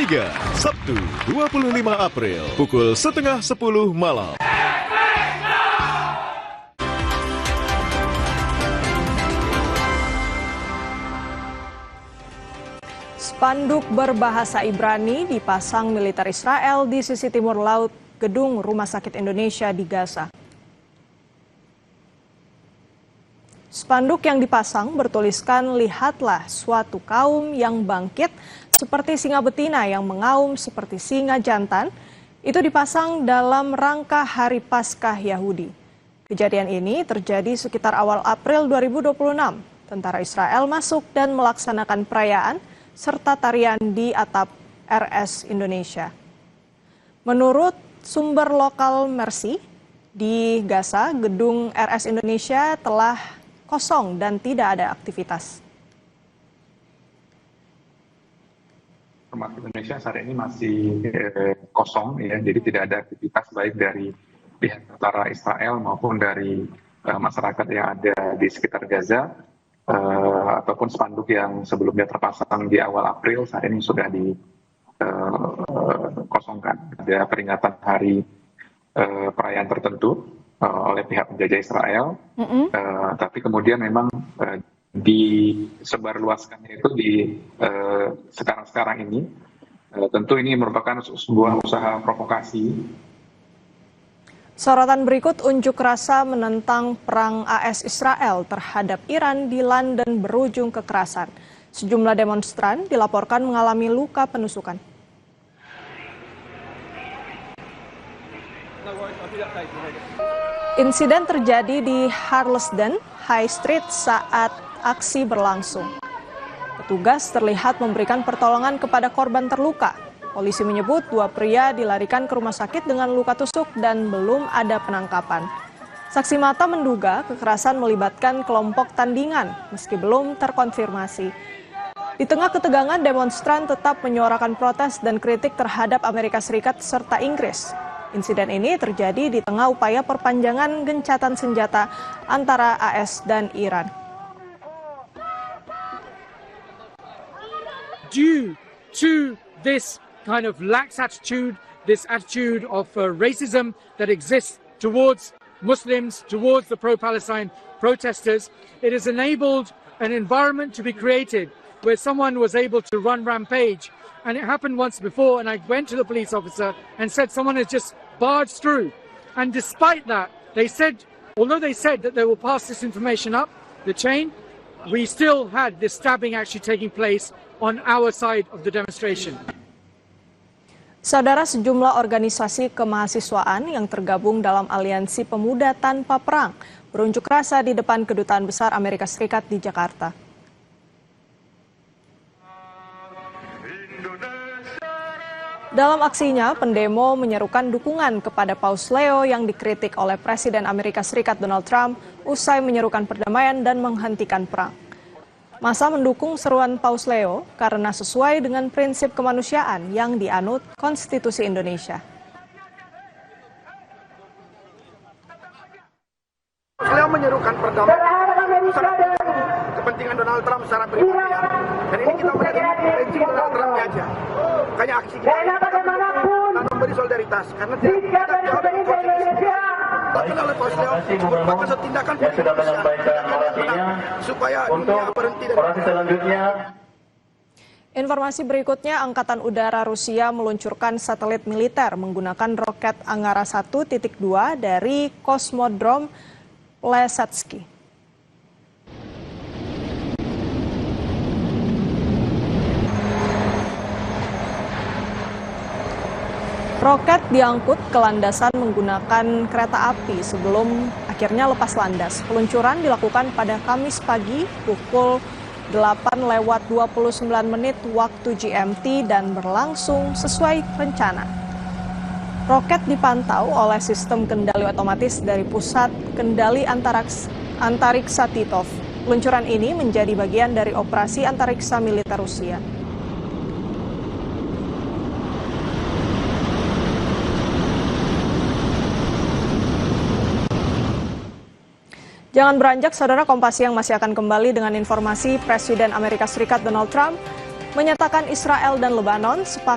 Liga, Sabtu 25 April, pukul 9:30 malam. Spanduk berbahasa Ibrani dipasang militer Israel di sisi timur laut gedung Rumah Sakit Indonesia di Gaza. Spanduk yang dipasang bertuliskan, "Lihatlah suatu kaum yang bangkit seperti singa betina yang mengaum seperti singa jantan." Itu dipasang dalam rangka Hari Paskah Yahudi. Kejadian ini terjadi sekitar awal April 2026. Tentara Israel masuk dan melaksanakan perayaan serta tarian di atap RS Indonesia. Menurut sumber lokal Mercy, di Gaza, gedung RS Indonesia telah kosong dan tidak ada aktivitas. Rumah Sakit Indonesia saat ini masih kosong, ya, jadi tidak ada aktivitas baik dari pihak tentara Israel maupun dari masyarakat yang ada di sekitar Gaza. Ataupun spanduk yang sebelumnya terpasang di awal April saat ini sudah dikosongkan. Ada peringatan hari perayaan tertentu oleh pihak penjajah Israel, tapi kemudian memang disebarluaskannya itu di sekarang ini. Tentu ini merupakan sebuah usaha provokasi. Sorotan berikut, unjuk rasa menentang perang AS Israel terhadap Iran di London berujung kekerasan. Sejumlah demonstran dilaporkan mengalami luka penusukan. Insiden terjadi di Harlesden High Street saat aksi berlangsung. Petugas terlihat memberikan pertolongan kepada korban terluka. Polisi menyebut dua pria dilarikan ke rumah sakit dengan luka tusuk dan belum ada penangkapan. Saksi mata menduga kekerasan melibatkan kelompok tandingan meski belum terkonfirmasi. Di tengah ketegangan, demonstran tetap menyuarakan protes dan kritik terhadap Amerika Serikat serta Inggris. Insiden ini terjadi di tengah upaya perpanjangan gencatan senjata antara AS dan Iran. Due to this kind of lax attitude, this attitude of racism that exists towards Muslims, towards the pro-Palestine protesters, it has enabled an environment to be created where someone was able to run rampage. And it happened once before, and I went to the police officer and said someone has just barged through. And despite that, they said, although they said that they will pass this information up the chain, we still had this stabbing actually taking place on our side of the demonstration. Saudara, sejumlah organisasi kemahasiswaan yang tergabung dalam Aliansi Pemuda Tanpa Perang berunjuk rasa di depan Kedutaan Besar Amerika Serikat di Jakarta. Dalam aksinya, pendemo menyerukan dukungan kepada Paus Leo yang dikritik oleh Presiden Amerika Serikat Donald Trump usai menyerukan perdamaian dan menghentikan perang. Massa mendukung seruan Paus Leo karena sesuai dengan prinsip kemanusiaan yang dianut Konstitusi Indonesia. Paus Leo menyerukan perdamaian kepentingan Donald Trump secara pribadi, dan ini kita melihat prinsip Donald Trump aja. Makanya aksi kita dan memberi solidaritas karena kita jauh dari konstitusi. Bahkan oleh Paus Leo merupakan satu tindakan supaya dunia berhenti dari selanjutnya. Informasi berikutnya, Angkatan Udara Rusia meluncurkan satelit militer menggunakan roket Angara 1.2 dari Kosmodrom Plesetsk. Roket diangkut ke landasan menggunakan kereta api sebelum akhirnya lepas landas. Peluncuran dilakukan pada Kamis pagi pukul 8:29 waktu GMT dan berlangsung sesuai rencana. Roket dipantau oleh sistem kendali otomatis dari Pusat Kendali Antariksa Titov. Peluncuran ini menjadi bagian dari operasi antariksa militer Rusia. Jangan beranjak, saudara. Kompas Siang masih akan kembali dengan informasi Presiden Amerika Serikat Donald Trump menyatakan Israel dan Lebanon sepakat